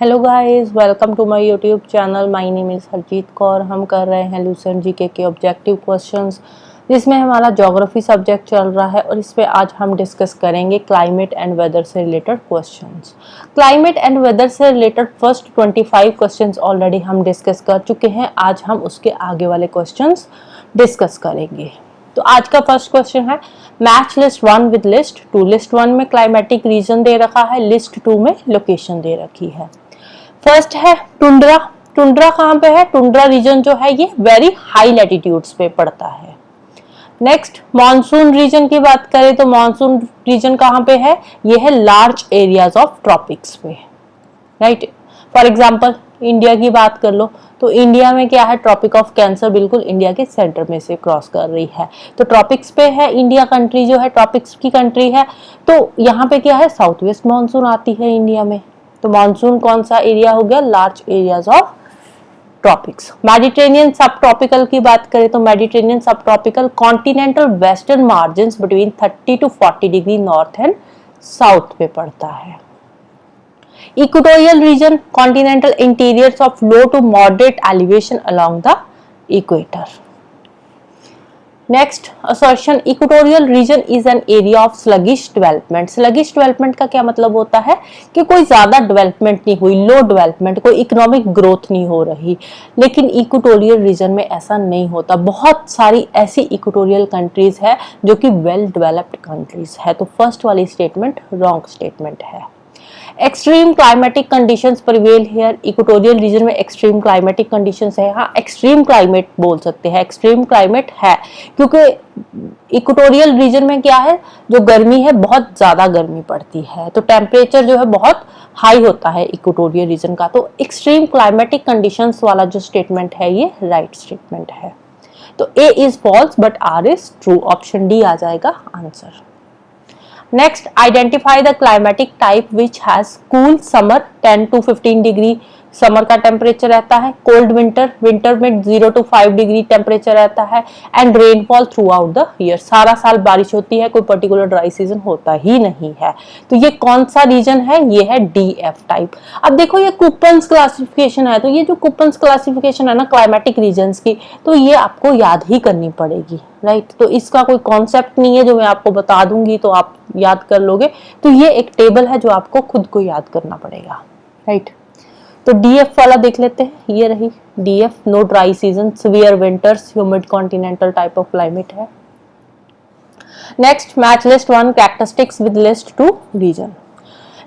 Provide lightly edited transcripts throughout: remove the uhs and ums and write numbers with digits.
Hello guys, welcome to my YouTube channel. My name is Harjeet Kaur. हम कर रहे हैं लूसेंट जीके के ऑब्जेक्टिव क्वेश्चंस, जिसमें हमारा ज्योग्राफी सब्जेक्ट चल रहा है और इस पे आज हम डिस्कस करेंगे क्लाइमेट एंड वेदर से related questions. Climate and weather से रिलेटेड फर्स्ट 25 क्वेश्चंस ऑलरेडी हम डिस्कस कर चुके हैं। आज हम उसके आगे वाले क्वेश्चंस डिस्कस करेंगे। तो आज का फर्स्ट क्वेश्चन है, match list 1 with list 2। List 1 में क्लाइमेटिक रीजन दे रखा है, लिस्ट 2 में लोकेशन दे रखी है। फर्स्ट है टुंड्रा। टुंड्रा कहाँ पे है? टुंड्रा रीजन जो है ये वेरी हाई लैटिट्यूड्स पे पड़ता है। नेक्स्ट मॉनसून रीजन की बात करें तो मॉनसून रीजन कहाँ पे है? ये है लार्ज एरियाज ऑफ ट्रॉपिक्स पे, राइट। फॉर एग्जांपल इंडिया की बात कर लो तो इंडिया में क्या है? ट्रॉपिक ऑफ कैंसर बिल्कुल इंडिया के सेंटर में से क्रॉस कर रही है, तो ट्रॉपिक्स पे है इंडिया। कंट्री जो है ट्रॉपिक्स की कंट्री है, तो यहाँ पे क्या है? साउथ वेस्ट मानसून आती है इंडिया में। तो मानसून कौन सा एरिया हो गया? Large areas of tropics. Mediterranean sub tropical की बात करें तो Mediterranean sub tropical continental western margin between 30 to 40 degree north and south पे पड़ता है। Equatorial region continental interiors of low to moderate elevation along the equator. Next assertion, equatorial region is an area of sluggish development. Sluggish development का क्या मतलब होता है कि कोई ज्यादा डेवलपमेंट नहीं हुई, लो डेवलपमेंट, कोई इकोनॉमिक ग्रोथ नहीं हो रही। लेकिन इक्वेटोरियल रीजन में ऐसा नहीं होता। बहुत सारी ऐसी इक्वेटोरियल कंट्रीज है जो कि वेल डेवलप्ड कंट्रीज है। तो फर्स्ट वाली स्टेटमेंट रॉन्ग स्टेटमेंट है। Extreme climatic conditions prevail here. Equatorial region में एक्सट्रीम क्लाइमेटिक कंडीशंस है। हाँ, एक्सट्रीम क्लाइमेट बोल सकते हैं, एक्सट्रीम क्लाइमेट है, क्योंकि इक्वेटोरियल रीजन में क्या है? जो गर्मी है बहुत ज्यादा गर्मी पड़ती है, तो टेम्परेचर जो है बहुत हाई होता है इक्वेटोरियल रीजन का। तो एक्सट्रीम क्लाइमेटिक कंडीशंस वाला जो स्टेटमेंट है ये राइट स्टेटमेंट है। तो A is false but R is true. Option D आ जाएगा answer. Next, identify the climatic type which has cool summer 10 to 15 degree summer का टेम्परेचर रहता है, कोल्ड विंटर, विंटर में 0 to 5 डिग्री टेम्परेचर रहता है, and rainfall throughout the year. सारा साल बारिश होती है, कोई पर्टिकुलर ड्राई सीजन होता ही नहीं है। तो ये कौन सा रीजन है? ये है DF टाइप। अब देखो ये कुपन्स क्लासिफिकेशन है, तो ये जो कुपन्स क्लासिफिकेशन है ना क्लाइमेटिक रीजन्स की, तो ये आपको याद ही करनी पड़ेगी, राइट। तो इसका कोई कॉन्सेप्ट नहीं है जो मैं आपको बता दूंगी तो आप याद कर लोगे। तो ये एक टेबल है जो आपको खुद को याद करना पड़ेगा, राइट। तो DF वाला देख लेते हैं, ये रही DF, no dry season, severe winters, humid continental type of climate है। Next, match list 1 characteristics with list 2 region.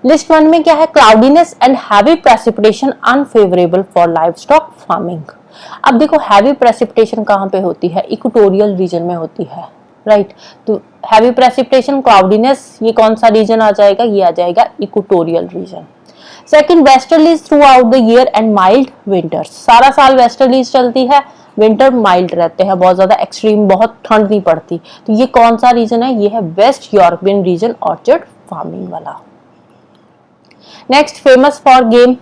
List 1 में क्या है? Cloudiness and heavy precipitation unfavourable for livestock farming. अब देखो हैवी प्रेसिपिटेशन कहाँ पे होती है? इक्वेटोरियल रीजन में होती है, राइट। तो हैवी प्रेसिपिटेशन, क्लाउडीनेस, ये कौन सा रीजन आ जाएगा? ये आ जाएगा equatorial region. Second, westerlies through out the year and mild winters. सारा साल वेस्टर्लीज चलती है, विंटर माइल्ड रहते हैं, बहुत ज्यादा एक्सट्रीम, बहुत ठंड नहीं पड़ती। तो ये कौन सा रीजन है? ये है west European region, orchard farming वाला। नेक्स्ट, फेमस फॉर गेम,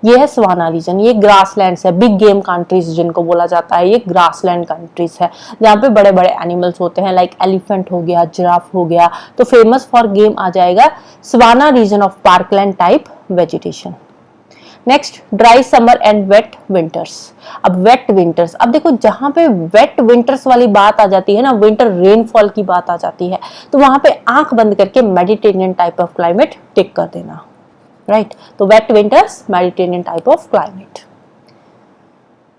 ये है सवाना रीजन। ये ग्रासलैंड्स है, बिग गेम कंट्रीज जिनको बोला जाता है, ये ग्रासलैंड कंट्रीज है जहाँ पे बड़े बड़े एनिमल्स होते हैं, लाइक एलिफेंट हो गया, जिराफ हो गया। तो फेमस फॉर गेम आ जाएगा savanna region of parkland type vegetation. Next, dry summer and wet winters. अब वेट विंटर्स, अब देखो जहां पे वेट विंटर्स वाली बात आ जाती है ना, विंटर रेनफॉल की बात आ जाती है, तो वहां पे आंख बंद करके Mediterranean type of climate tick कर देना, राइट। तो wet winters, Mediterranean type of climate.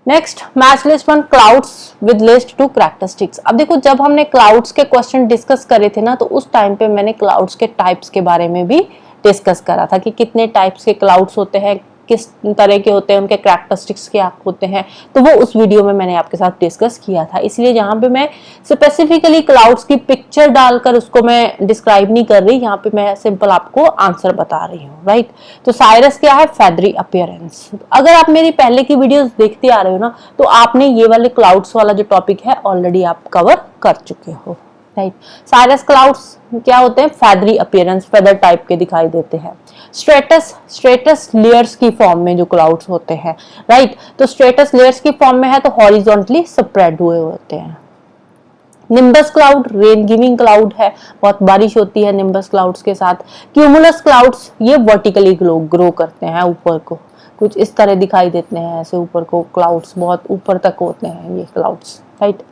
Next, match list 1 clouds with list 2 characteristics. अब देखो जब हमने क्लाउड्स के क्वेश्चन डिस्कस करे थे ना, तो उस टाइम पे मैंने क्लाउड्स के टाइप्स के बारे में भी डिस्कस करा था कि कितने टाइप्स के क्लाउड्स होते हैं, किस तरह के होते हैं, उनके कैरेक्टरिस्टिक्स क्या होते हैं। तो वो उस वीडियो में मैंने आपके साथ डिस्कस किया था, इसलिए यहाँ पे मैं स्पेसिफिकली क्लाउड्स की पिक्चर डालकर उसको मैं डिस्क्राइब नहीं कर रही, यहाँ पे मैं सिंपल आपको आंसर बता रही हूँ, राइट। तो साइरस क्या है? Feathery appearance. अगर आप मेरी पहले की वीडियोस देखते आ रहे हो ना, तो आपने ये वाले क्लाउड्स वाला जो टॉपिक है ऑलरेडी आप कवर कर चुके हो, राइट। साइरस क्लाउड्स क्या होते हैं? फेदरी अपीयरेंस, फेदर टाइप के दिखाई देते हैं। स्ट्रेटस, स्ट्रेटस लेयर्स की फॉर्म में जो क्लाउड्स होते हैं, राइट। तो स्ट्रेटस लेयर्स की फॉर्म में है तो हॉरिजॉन्टली स्प्रेड हुए होते हैं। Nimbus cloud rain giving cloud है, बहुत बारिश होती है निम्बस क्लाउड्स के साथ। क्यूमुलस क्लाउड्स ये वर्टिकली ग्रो करते हैं ऊपर को, कुछ इस तरह दिखाई देते हैं, ऐसे ऊपर को क्लाउड्स बहुत ऊपर तक होते हैं ये clouds, right.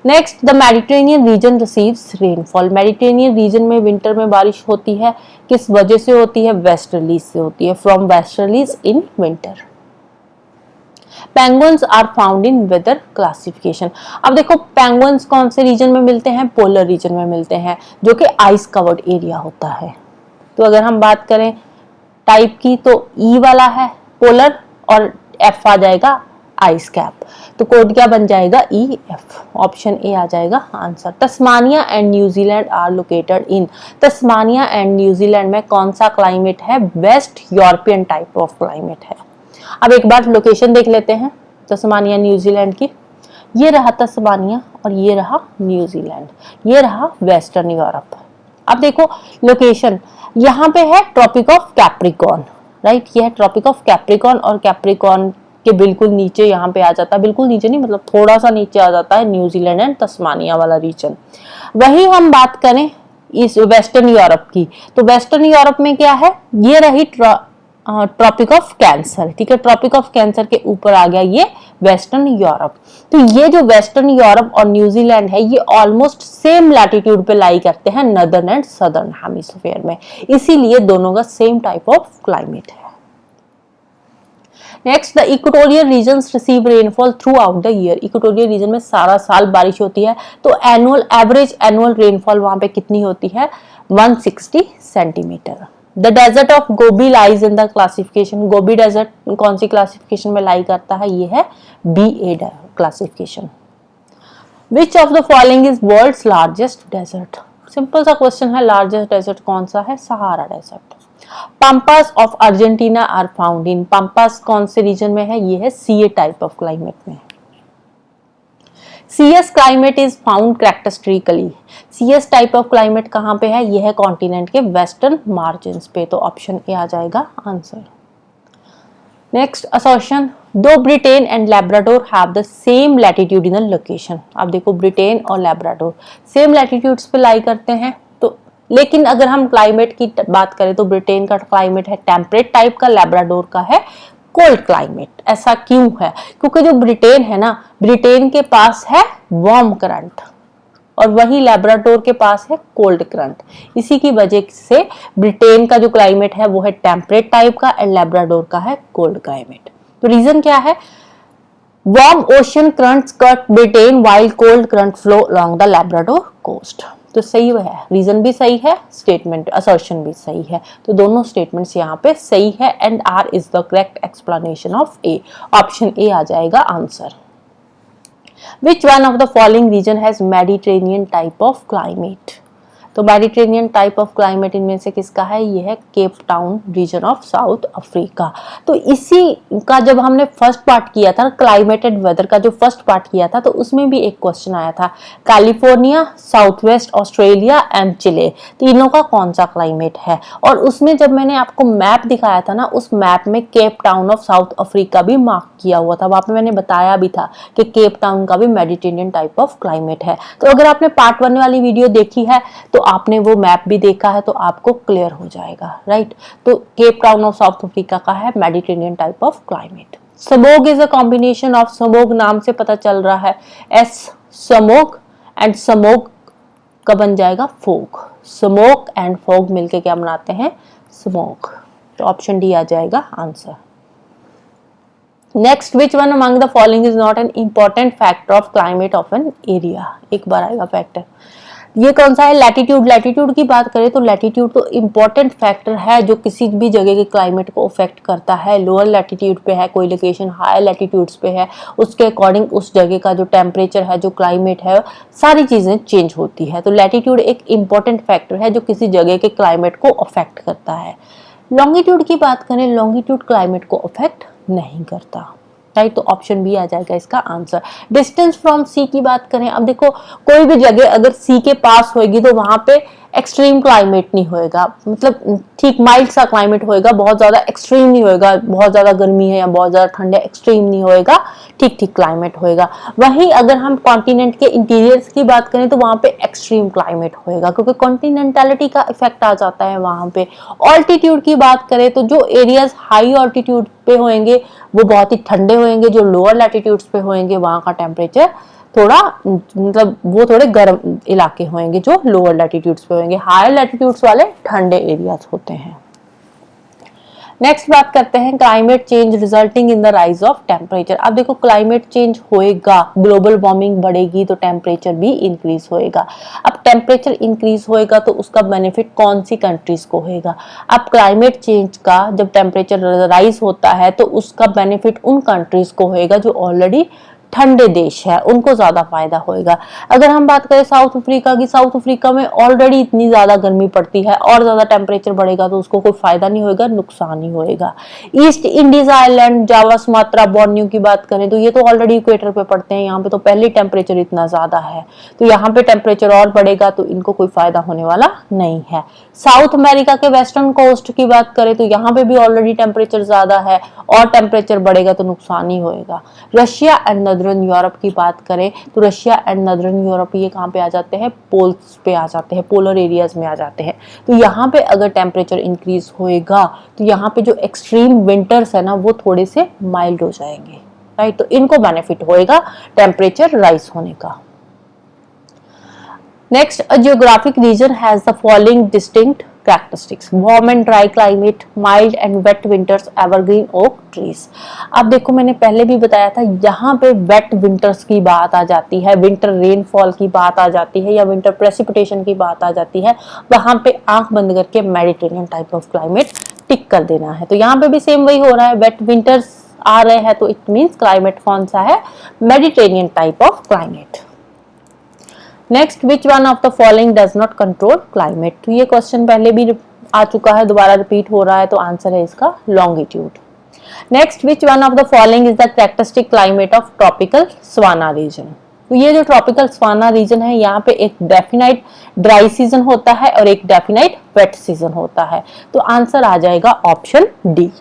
Next, the Mediterranean reason receives rainfall. Mediterranean reason में विंटर में बारिश होती है, किस वजह से होती है? वेस्टर्लीज से होती है, from westerlies in winter. Penguins are found in weather classification. अब देखो पेंगुइन्स कौन से रीजन में मिलते हैं? पोलर रीजन में मिलते हैं, जो कि आइस कवर्ड एरिया होता है। तो अगर हम बात करें टाइप की तो ई वाला है पोलर और एफ आ जाएगा आइस कैप, तो कोड क्या बन जाएगा? E F. ऑप्शन ए आ जाएगा answer. Tasmania and New Zealand are located in. Tasmania and New Zealand में कौन सा क्लाइमेट है? West European type of climate है। अब एक बार लोकेशन देख लेते हैं तस्मानिया न्यूजीलैंड की। ये रहा तस्मानिया और ये रहा न्यूजीलैंड, ये रहा वेस्टर्न यूरोप। अब देखो लोकेशन यहाँ पे है ट्रॉपिक ऑफ कैप्रिकॉर्न, राइट। ये है ट्रॉपिक ऑफ कैप्रिकॉर्न और कैप्रिकॉर्न के बिल्कुल नीचे यहाँ पे आ जाता है, बिल्कुल नीचे नहीं मतलब थोड़ा सा नीचे आ जाता है न्यूजीलैंड एंड तस्मानिया वाला रीजन। वही हम बात करें इस वेस्टर्न यूरोप की, तो वेस्टर्न यूरोप में क्या है? ये रही ट्रॉपिक ऑफ कैंसर, ठीक है। ट्रॉपिक ऑफ कैंसर के ऊपर आ गया ये वेस्टर्न यूरोप। तो ये जो वेस्टर्न यूरोप और न्यूजीलैंड है ये ऑलमोस्ट सेम लैटिट्यूड पे लाई करते हैं नदर्न एंड सदर्न हेमिस्फीयर में, इसीलिए दोनों का सेम टाइप ऑफ क्लाइमेट है। Next, the equatorial regions receive rainfall throughout the year. Equatorial region में सारा साल बारिश होती है, तो एवरेज एनुअल रेनफॉल वहां पे कितनी होती है? 160 centimetre. The desert of Gobi lies in the classification. Gobi desert कौन सी क्लासिफिकेशन में लाई करता है? ये है BA classification. Which of the following is world's largest desert? Simple सा क्वेश्चन है, लार्जेस्ट डेजर्ट कौन सा है? Sahara desert. Pampas of Argentina are found in. Pampas कौन से रीजन में है? ये है CA टाइप ऑफ क्लाइमेट में। CS climate is found characteristically. CS type of climate कहां पे है? यह है कॉन्टिनेंट के वेस्टर्न मार्जिन्स पे, तो ऑप्शन ए आ जाएगा आंसर। नेक्स्ट असर्शन, दो Britain and Labrador have the same latitudinal location. अब देखो ब्रिटेन और लैब्राडोर सेम लैटिट्यूड्स पे लाई करते हैं, तो लेकिन अगर हम क्लाइमेट की बात करें तो ब्रिटेन का क्लाइमेट है टेम्परेट टाइप का, लैब्राडोर का है कोल्ड क्लाइमेट। ऐसा क्यों है? क्योंकि जो ब्रिटेन है ना, ब्रिटेन के पास है वार्म करंट और वही लैब्राडोर के पास है कोल्ड करंट। इसी की वजह से ब्रिटेन का जो क्लाइमेट है वो है टेम्परेट टाइप का एंड लैब्राडोर का है कोल्ड क्लाइमेट। तो रीजन क्या है? Warm ocean currents cut Britain while cold current flow along the Labrador coast. तो सही है, रीजन भी सही है, स्टेटमेंट असर्शन भी सही है, तो दोनों स्टेटमेंट्स यहाँ पे सही है and R is the correct explanation of A. Option A आ जाएगा answer. Which one of the following region has Mediterranean type of climate? तो मेडिटेरेनियन टाइप ऑफ क्लाइमेट इनमें से किसका है? ये है Cape Town region of South Africa. तो इसी का जब हमने फर्स्ट पार्ट किया था क्लाइमेट एंड वेदर का, जो फर्स्ट पार्ट किया था, तो उसमें भी एक क्वेश्चन आया था, California, South West Australia and Chile तीनों का कौन सा क्लाइमेट है? और उसमें जब मैंने आपको मैप दिखाया था ना, उस मैप में cap Town of South Africa भी मार्क किया हुआ था, वहां पे मैंने बताया भी था कि केप टाउन का भी मेडिटेरेनियन टाइप ऑफ क्लाइमेट है। तो अगर आपने पार्ट 1 वाली वीडियो देखी है तो आपने वो मैप भी देखा है, तो आपको क्लियर हो जाएगा, राइट। तो Cape Town of South Africa का है Mediterranean type of climate. Smog is a combination of, smog नाम से पता चल रहा है, एस समोग एंड समोग का बन जाएगा फोग। स्मोक एंड फोग मिलके क्या बनाते हैं? स्मोक। तो ऑप्शन डी आ जाएगा answer. Next, which one among the following is not an important factor of climate of an area? एक बार आएगा फैक्टर, ये कौन सा है? लैटिट्यूड। लैटिट्यूड की बात करें तो लैटिट्यूड तो इंपॉर्टेंट फैक्टर है जो किसी भी जगह के क्लाइमेट को अफेक्ट करता है। लोअर लैटिट्यूड पे है कोई लोकेशन, हायर लैटिट्यूड्स पे है, उसके अकॉर्डिंग उस जगह का जो टेम्परेचर है, जो क्लाइमेट है, सारी चीजें चेंज होती है। तो लैटिट्यूड एक इंपॉर्टेंट फैक्टर है जो किसी जगह के क्लाइमेट को अफेक्ट करता है। लॉन्गिट्यूड की बात करें, लॉन्गिट्यूड क्लाइमेट को अफेक्ट नहीं करता, राइट। तो ऑप्शन बी आ जाएगा इसका आंसर। डिस्टेंस फ्रॉम सी की बात करें, अब देखो कोई भी जगह अगर सी के पास होगी तो वहां पे एक्सट्रीम क्लाइमेट नहीं होएगा, मतलब ठीक माइल्ड सा क्लाइमेट होएगा, बहुत ज्यादा एक्सट्रीम नहीं होएगा, बहुत ज्यादा गर्मी है या बहुत ज्यादा ठंड है, एक्सट्रीम नहीं होएगा, ठीक ठीक क्लाइमेट होएगा। वहीं अगर हम कॉन्टिनेंट के इंटीरियर्स की बात करें तो वहां पे एक्सट्रीम क्लाइमेट होएगा, क्योंकि कॉन्टिनेंटलिटी का इफेक्ट आ जाता है वहां पे। ऑल्टीट्यूड की बात करें तो जो एरियाज हाई ऑल्टीट्यूड पे होंगे वो बहुत ही ठंडे होंगे, जो लोअर लैटिट्यूड्स पे होंगे वहां का टेम्परेचर थोड़ा, मतलब वो थोड़े गर्म इलाके होंगे जो लोअर लैटिट्यूड्स पे होंगे, हायर लैटिट्यूड्स वाले ठंडे एरियाज होते हैं। नेक्स्ट बात करते हैं climate change resulting in the rise of temperature. अब देखो क्लाइमेट चेंज होएगा, ग्लोबल वार्मिंग बढ़ेगी तो टेम्परेचर भी इंक्रीज होएगा। अब टेम्परेचर इंक्रीज होएगा तो उसका बेनिफिट कौन सी कंट्रीज को होएगा? अब क्लाइमेट चेंज का जब टेम्परेचर राइज होता है तो उसका बेनिफिट उन कंट्रीज को होएगा जो ऑलरेडी ठंडे देश है, उनको ज्यादा फायदा होएगा। अगर हम बात करें साउथ अफ्रीका की, साउथ अफ्रीका में ऑलरेडी इतनी ज्यादा गर्मी पड़ती है और ज्यादा टेम्परेचर बढ़ेगा तो उसको कोई फायदा नहीं होएगा, नुकसान ही होएगा। ईस्ट इंडीज आइलैंड, जावा, सुमात्रा, बोर्नियो की बात करें तो ये तो ऑलरेडी इक्वेटर पे पड़ते हैं, यहाँ पे तो पहले टेम्परेचर इतना ज्यादा है, तो यहाँ पे टेम्परेचर और बढ़ेगा तो इनको कोई फायदा होने वाला नहीं है। साउथ अमेरिका के वेस्टर्न कोस्ट की बात करें तो यहाँ पे भी ऑलरेडी टेम्परेचर ज्यादा है और टेम्परेचर बढ़ेगा तो नुकसान ही होएगा। रशिया एंड नदर्न यूरोप की बात करें तो रशिया एंड नदर्न यूरोप ये कहाँ पे आ जाते हैं? पोल्स पे आ जाते हैं, पोलर एरियाज में आ जाते हैं। तो यहाँ पे अगर टेम्परेचर इंक्रीज होएगा तो यहाँ पे जो एक्सट्रीम विंटर्स है ना वो थोड़े से माइल्ड हो जाएंगे, राइट? तो इनको बेनिफिट होएगा टेम्परेचर राइज होने का। Next, a geographic region has the following distinct characteristics: warm and dry climate, mild and wet winters, evergreen oak trees। अब देखो मैंने पहले भी बताया था, यहाँ पे wet winters की बात आ जाती है, winter rainfall की बात आ जाती है या winter precipitation की बात आ जाती है, वहां पे आंख बंद करके Mediterranean type of climate tick कर देना है। तो यहाँ पे भी सेम वही हो रहा है, wet winters आ रहे हैं तो इट मीन्स क्लाइमेट कौन सा है? Mediterranean type of climate. Next, which one of the following does not control climate? तो ये क्वेश्चन पहले भी आ चुका है, दोबारा रिपीट हो रहा है, तो आंसर है इसका longitude. Next, which one of the following is the characteristic climate of tropical savanna region? तो ये जो ट्रॉपिकल सवाना रीजन है यहाँ पे एक डेफिनाइट ड्राई सीजन होता है और एक डेफिनाइट वेट सीजन होता है, तो आंसर आ जाएगा option D.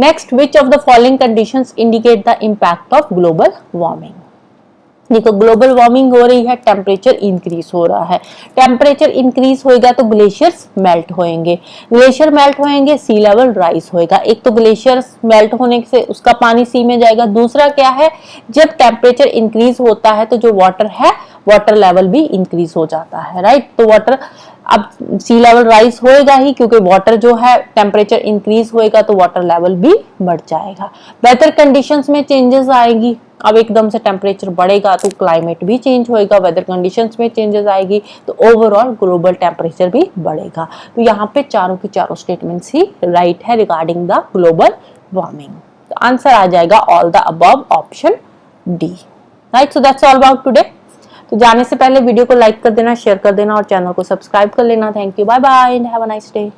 Next, which of the following conditions indicate the impact of global warming? देखो ग्लोबल वार्मिंग हो रही है, टेम्परेचर इंक्रीज हो रहा है, टेम्परेचर इंक्रीज होएगा तो ग्लेशियर्स मेल्ट होएंगे, ग्लेशियर मेल्ट होएंगे, सी लेवल राइज होएगा। एक तो ग्लेशियर्स मेल्ट होने से उसका पानी सी में जाएगा, दूसरा क्या है, जब टेम्परेचर इंक्रीज होता है तो जो वाटर है वाटर लेवल भी इंक्रीज हो जाता है, राइट? तो वाटर अब सी लेवल राइज होएगा ही, क्योंकि वाटर जो है टेम्परेचर इंक्रीज होएगा तो वाटर लेवल भी बढ़ जाएगा। वेदर कंडीशंस में चेंजेस आएगी, अब एकदम से टेम्परेचर बढ़ेगा तो क्लाइमेट भी चेंज होएगा, वेदर कंडीशंस में चेंजेस आएगी तो ओवरऑल ग्लोबल टेम्परेचर भी बढ़ेगा। तो यहाँ पे चारों की चारों स्टेटमेंट्स ही राइट है रिगार्डिंग द ग्लोबल वार्मिंग। तो आंसर आ जाएगा all the above option D, right? So that's all about today. तो जाने से पहले वीडियो को लाइक कर देना, शेयर कर देना और चैनल को सब्सक्राइब कर लेना। Thank you, bye bye and have a nice day.